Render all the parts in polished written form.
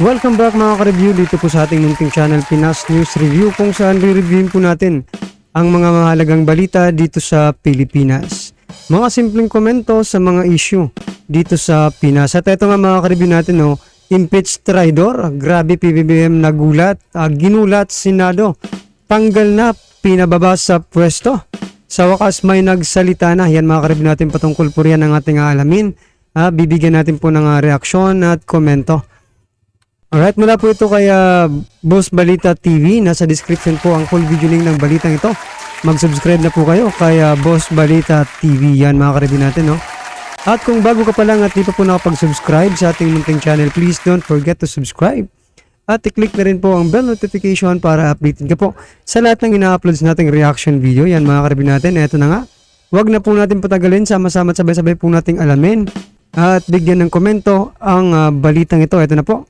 Welcome back mga ka-review dito po sa ating munting channel Pinas News Review, kung saan re-reviewin po natin ang mga mahalagang balita dito sa Pilipinas. Mga simpleng komento sa mga issue dito sa Pinas. At ito nga mga ka-review natin, impeached traidor, grabe PBBM nagulat, ginulat Senado, tanggal na, pinababa sa pwesto. Sa wakas may nagsalita na. Yan mga ka-review natin, patungkol po riyan ang ating aalamin. Bibigyan natin po ng reaksyon at komento. Alright, mula po ito kay Boss Balita TV. Nasa description po ang full video link ng balitang ito. Mag-subscribe na po kayo kay Boss Balita TV. Yan mga ka-review natin, At kung bago ka pa lang at di pa po nakapag-subscribe sa ating munting channel, please don't forget to subscribe. At i-click na rin po ang bell notification para updated ka po sa lahat ng ina-uploads nating reaction video. Yan mga ka-review natin, eto na nga. Huwag na po natin patagalin, sama-sama at sabay-sabay po nating alamin at bigyan ng komento ang balitang ito. Eto na po.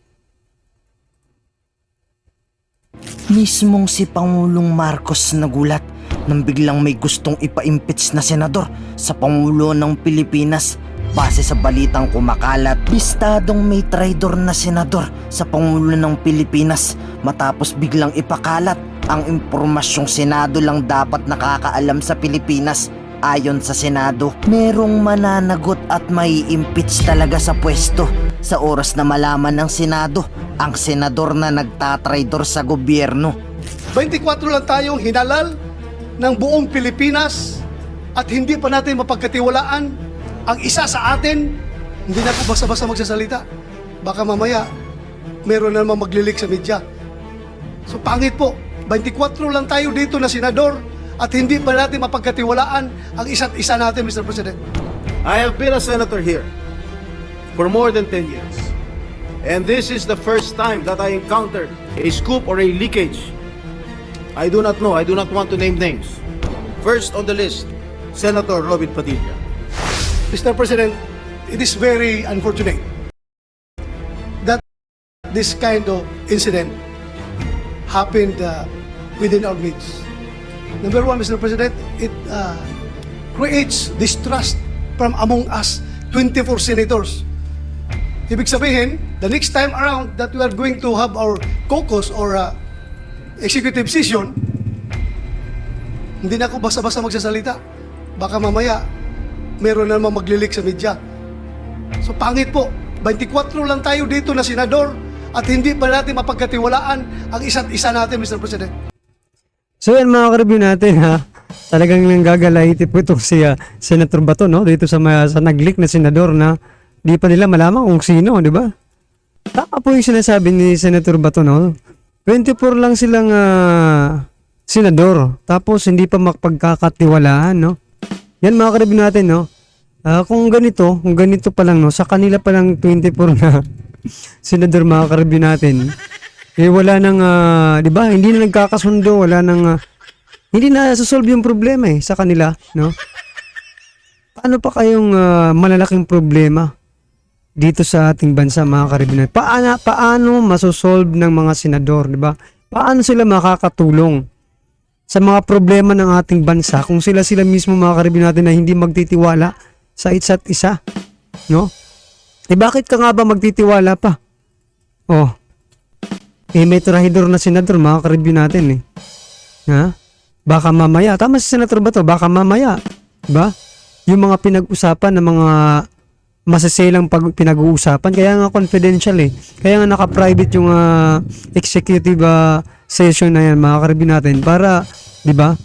Mismong si Pangulong Marcos nagulat nang biglang may gustong ipa-impeach na senador sa Pangulo ng Pilipinas. Base sa balitang kumakalat, bistadong may traidor na senador sa Pangulo ng Pilipinas matapos biglang ipakalat ang impormasyong Senado lang dapat nakakaalam sa Pilipinas. Ayon sa Senado, merong mananagot at may impeach talaga sa pwesto sa oras na malaman ng Senado ang senador na nagtatraidor sa gobyerno. 24 lang tayong hinalal ng buong Pilipinas at hindi pa natin mapagkatiwalaan ang isa sa atin. Hindi na po basta-basta magsasalita. Baka mamaya meron na naman maglilik sa media. So pangit po, 24 lang tayo dito na senador at hindi pa natin mapagkatiwalaan ang isa't isa natin, Mr. President. I have been a senator here for more than 10 years. And this is the first time that I encountered a scoop or a leakage. I do not know, I do not want to name names. First on the list, Senator Robin Padilla. Mr. President, it is very unfortunate that this kind of incident happened within our midst. Number one, Mr. President, it creates distrust from among us 24 senators. Ibig sabihin, the next time around that we are going to have our caucus or executive session, hindi na ako basta-basta magsasalita. Baka mamaya, meron na naman maglilik sa media. So pangit po, 24 lang tayo dito na senador at hindi pa natin mapagkatiwalaan ang isa't isa natin, Mr. President. So yan mga ka-review natin, talagang nanggagalaiti po itong si Senator Bato, dito sa nag-leak na senador na di pa nila malaman kung sino, di ba? Tama po yung sinasabi ni Senator Bato, 24 lang silang senador, tapos hindi pa makapagkakatiwalaan, Yan mga ka-review natin, kung ganito pa lang, sa kanila pa lang 24 na senador mga ka-review natin, wala nang, di ba, hindi na nagkakasundo, wala nang, hindi na sasolve yung problema sa kanila, Paano pa kayong malalaking problema dito sa ating bansa mga ka-review natin? Paano masosolve ng mga senador, di ba? Paano sila makakatulong sa mga problema ng ating bansa kung sila mismo mga ka-review natin na hindi magtitiwala sa isa't isa, bakit ka nga ba magtitiwala pa? May trahidor na senador, mga ka-review natin, Baka mamaya, tama si Senator Bato, baka mamaya, diba? Yung mga pinag-usapan ng mga masaselang pinag-uusapan, kaya nga confidential Kaya nga naka-private yung executive session na yan, mga ka-review natin, para, diba?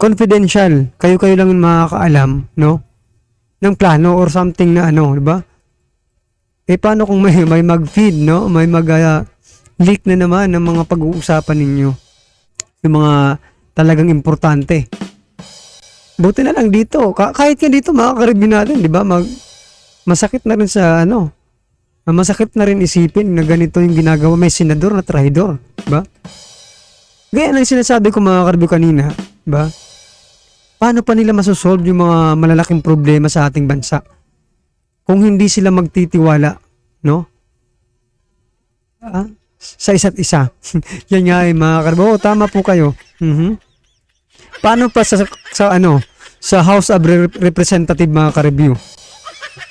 Confidential, kayo lang yung makakaalam, ng plano or something na diba? Paano kung may mag-feed, may leak na naman ng mga pag-uusapan ninyo, yung mga talagang importante. Buti na lang dito, kahit nga dito mga ka-review natin, di ba, masakit na rin sa masakit na rin isipin na ganito yung ginagawa, may senador na trahidor, di ba? Gaya ng sinasabi ko mga ka-review kanina, di ba? Paano pa nila masosolve yung mga malalaking problema sa ating bansa kung hindi sila magtitiwala, sa isa't isa? Yan nga mga ka-review. Tama po kayo. Paano pa sa House of Representative mga ka-review?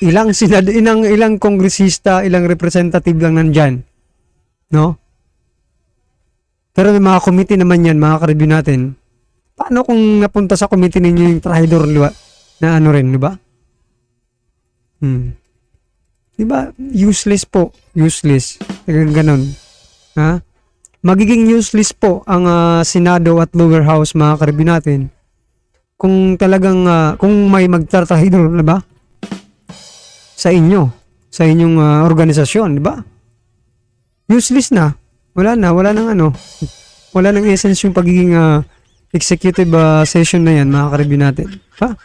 Ilang kongresista, ilang representative lang nandyan. No? Pero may mga committee naman yan, mga ka-review natin. Paano kung napunta sa committee ninyo yung traitor, di ba? Na ano rin, di ba? Di ba? Useless po. Useless. Ganon. Ha? Magiging useless po ang Senado at lower house, mga ka-review natin. Kung talagang, kung may magtatrahidor, di ba? Sa inyo. Sa inyong organisasyon, di ba? Useless na. Wala nang ano. Wala nang essence yung pagiging executive session na yan, mga ka-review natin. Ha?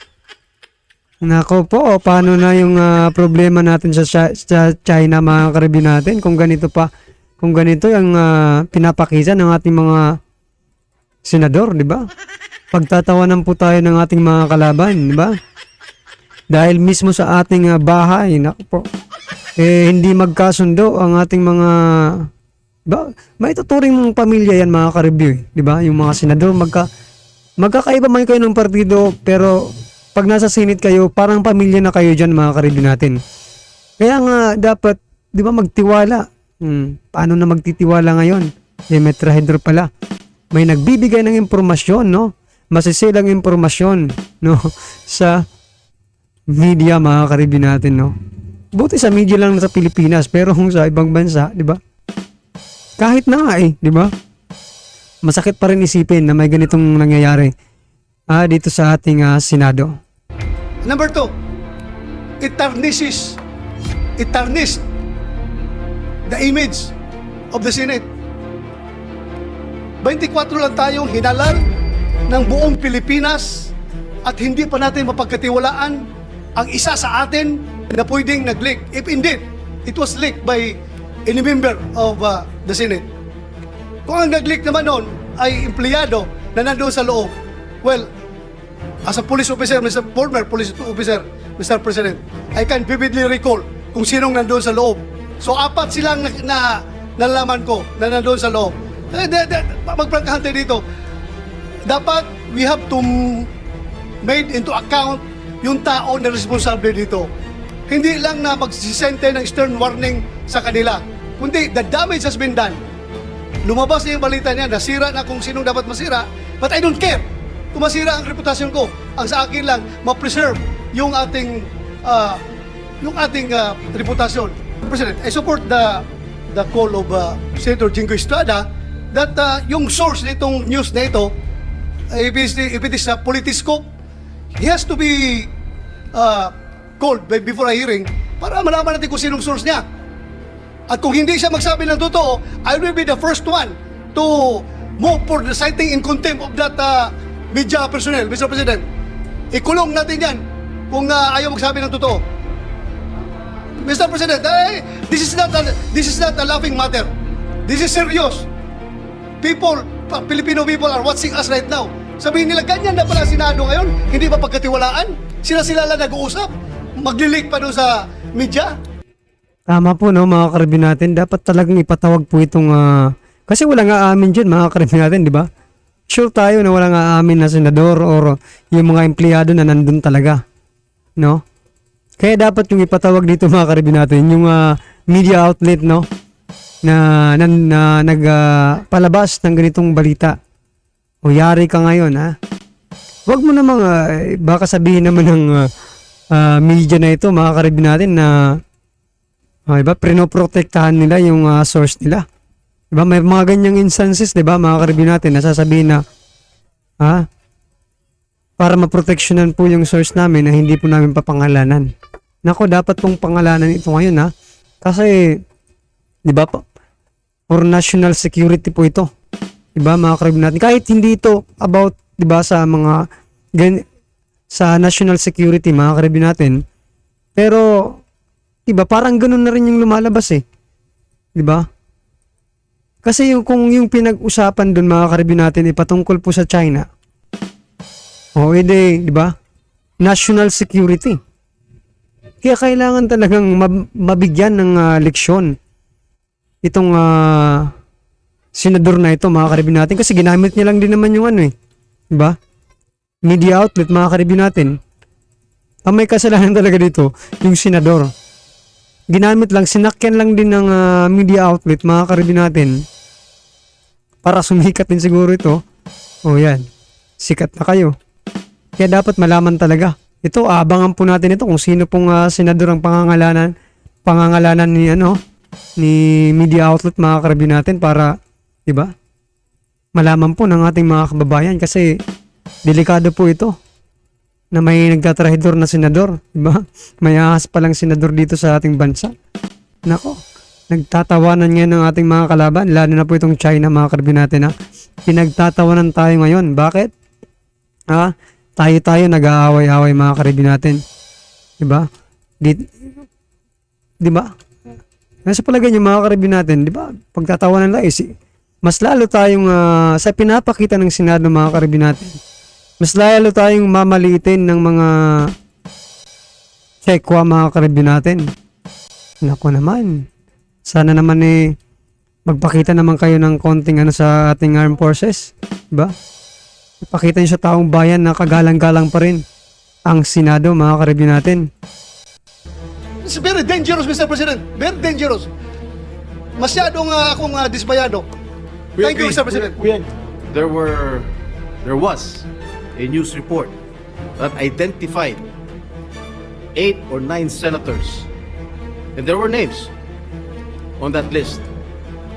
Nako po, paano na yung problema natin sa China, mga ka-review natin? Kung ganito yung pinapakita ng ating mga senador, di ba? Pagtatawanan po tayo ng ating mga kalaban, di ba? Dahil mismo sa ating bahay, nako po, hindi magkasundo ang ating mga, ba, may tuturing mong pamilya yan, mga ka-review, di ba? Yung mga senador, magkakaiba man kayo ng partido, pero pag nasa Senate kayo, parang pamilya na kayo dyan, mga ka-review natin. Kaya nga, dapat, di ba, magtiwala. Paano na magtitiwala ngayon? May trahedor pala. May nagbibigay ng impormasyon, no? Masisilang impormasyon, no? Sa media, mga ka-review natin, no? Buti sa media lang sa Pilipinas, pero kung sa ibang bansa, di ba? Kahit na nga di ba? Masakit pa rin isipin na may ganitong nangyayari dito sa ating Senado. Number 2, it tarnished the image of the Senate. 24 lang tayong hinalal ng buong Pilipinas at hindi pa natin mapagkatiwalaan ang isa sa atin na pwedeng nag-leak. If indeed, it was leaked by any member of the Senate. Kung ang nag-leak naman noon ay empleyado na nandoon sa loob, well, as a police officer, former police officer, Mr. President, I can vividly recall kung sinong nandoon sa loob. So, 4 silang nalaman ko na nandoon sa loob. Magprangkahan tayo dito. Dapat, we have to made into account yung tao na responsable dito. Hindi lang na magsisente ng stern warning sa kanila, kundi the damage has been done. Lumabas na yung balita niya, nasira na kung sinong dapat masira, but I don't care kung masira ang reputasyon ko. Ang sa akin lang, ma-preserve yung ating reputasyon. President, I support the call of Senator Jingo Estrada that yung source nitong news na ito, if it is a politiscope, he has to be called before a hearing para malaman natin kung sinong source niya. At kung hindi siya magsabi ng totoo, I will be the first one to move for the citing in contempt of that media personnel, Mr. President. Ikulong natin yan kung ayaw magsabi ng totoo. Mr. President, this is not a laughing matter. This is serious. Filipino people are watching us right now. Sabihin nila, ganyan na pala Senado ngayon, hindi ba pagkatiwalaan? Sila lang nag-uusap, maglilik pa doon sa media. Tama po, no, mga ka-review natin. Dapat talagang ipatawag po itong, kasi walang aamin dyan, mga ka-review natin, di ba? Sure tayo na walang aamin na senador or yung mga empleyado na nandun talaga, no? Kaya dapat yung ipatawag dito, mga ka-review natin, yung media outlet, no, na nagpalabas ng ganitong balita. O yari ka ngayon, ha? Huwag mo namang, baka sabihin naman ng media na ito, mga ka-review natin, na diba, prinoprotektahan nila yung source nila. Diba, may mga ganyang instances, diba, mga ka-review natin, nasasabihin na, para maproteksyonan po yung source namin na hindi po namin papangalanan. Nako, dapat pong pangalanan ito ngayon, ha? Kasi, diba, for national security po ito. Diba, mga ka-review natin. Kahit hindi ito about, diba, sa mga, sa national security, mga ka-review natin, pero, diba, parang ganun na rin yung lumalabas eh. Diba? Kasi kung yung pinag-usapan dun, mga ka-review natin, ipatungkol po sa China, diba? National security. Kaya kailangan talagang mabigyan ng leksyon itong senador na ito, mga ka-review natin, kasi ginamit niya lang din naman yung diba? Media outlet, mga ka-review natin. Ang may kasalanan talaga dito, yung senador. ginamit lang, sinakyan lang din ng media outlet, mga karibin natin, para sumikat din siguro ito. O yan, sikat na kayo. Kaya dapat malaman talaga. Ito, abangan po natin ito kung sino pong senador ang pangangalanan ni media outlet, mga karibin natin, para, di ba, malaman po ng ating mga kababayan, kasi delikado po ito na may nagtatrahidor na senador, di ba? May ahas palang senador dito sa ating bansa. Nako, nagtatawanan ngayon ng ating mga kalaban, lalo na po itong China, mga karibin natin, ha. Pinagtatawanan tayo ngayon. Bakit? Tayo nag-aaway-aaway, mga karibin natin. Di ba? Di ba? Nasa palagay niyo, mga karibin natin, di ba? Pagtatawanan lang, mas lalo tayong sa pinapakita ng Senado, mga karibin natin, mas lalo tayong mamaliitin ng mga tsekwa, mga karibin natin. Nako naman. Sana naman magpakita naman kayo ng konting sa ating armed forces. Diba? Ipakita nyo sa taong bayan na kagalang-galang pa rin ang Senado, mga karibin natin. It's very dangerous, Mr. President. Very dangerous. Masyadong akong disbayado. Thank you, Mr. President. There was a news report that identified 8 or 9 senators, and there were names on that list.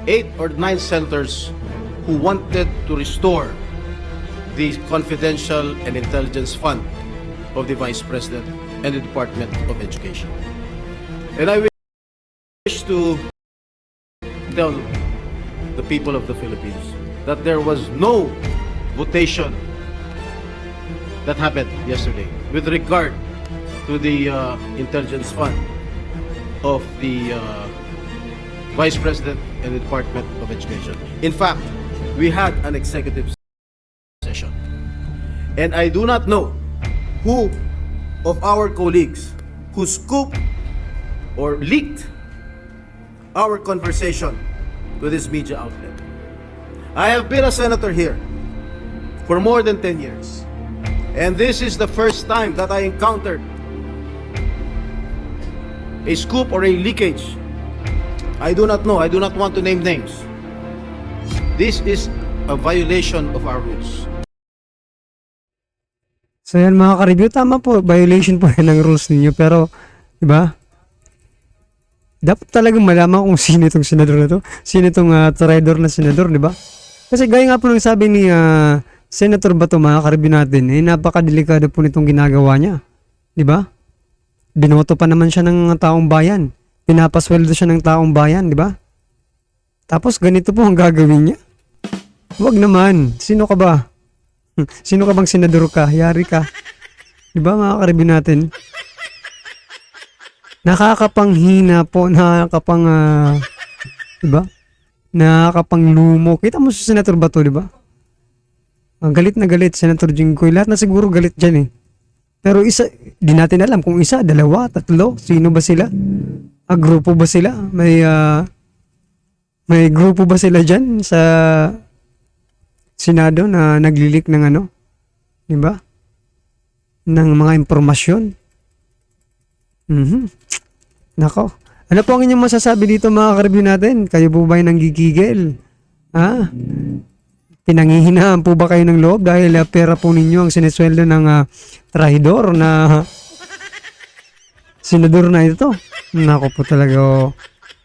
8 or 9 senators who wanted to restore the confidential and intelligence fund of the Vice President and the Department of Education. And I wish to tell the people of the Philippines that there was no votation that happened yesterday with regard to the intelligence fund of the Vice President and the Department of Education. In fact, we had an executive session, and I do not know who of our colleagues who scooped or leaked our conversation to this media outlet. I have been a senator here for more than 10 years, and this is the first time that I encountered a scoop or a leakage. I do not know. I do not want to name names. This is a violation of our rules. So yan, mga ka-review, tama po, violation po yan ng rules ninyo, pero diba, dapat talagang malaman kung sino itong senador na to, sino itong traidor na senador, diba? Kasi gaya nga po ng sabi ni Senator Bato, mga ka-review natin, napakadelikado po nitong ginagawa niya, diba? Binoto pa naman siya ng taong bayan, pinapasweldo siya ng taong bayan, diba? Tapos ganito po ang gagawin niya. Huwag naman, sino ka ba? Sino ka bang senador ka? Yari ka. Diba, mga ka-review natin? Nakakapanghina po, diba? Nakakapanglumo. Kita mo si Senator Bato, diba? Galit na galit, Senator Jinggoy. Lahat na siguro galit dyan eh. Pero isa, di natin alam kung isa, dalawa, tatlo, sino ba sila? Grupo ba sila? May grupo ba sila dyan sa Senado na naglilik ng diba? Ng mga impormasyon. Nako. Ano po ang inyong masasabi dito, mga ka-review natin? Kayo po ba ay nanggigigil? Pinanghihinaan po ba kayo ng loob dahil pera po ninyo ang sinesweldo ng trahidor na senador na ito? Nako po talaga.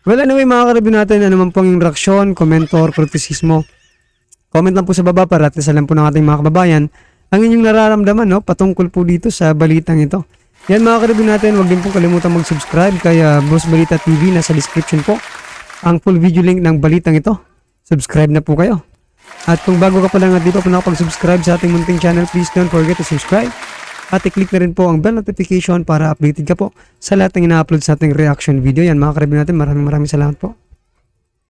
Well, anyway, mga ka-review natin, ano man po ang reaksyon, komento, or kritisismo, comment lang po sa baba para at least alam po ng ating mga kababayan ang inyong nararamdaman patungkol po dito sa balitang ito. Yan, mga ka-review natin, huwag din po kalimutan mag-subscribe kay Boss Balita TV. Nasa description po ang full video link ng balitang ito. Subscribe na po kayo. At kung bago ka pa lang at di pa po nakapag-subscribe sa ating munting channel, please don't forget to subscribe. At i-click na rin po ang bell notification para updated ka po sa lahat ng ina-upload sa ating reaction video. Yan, mga ka-review natin, maraming salamat po.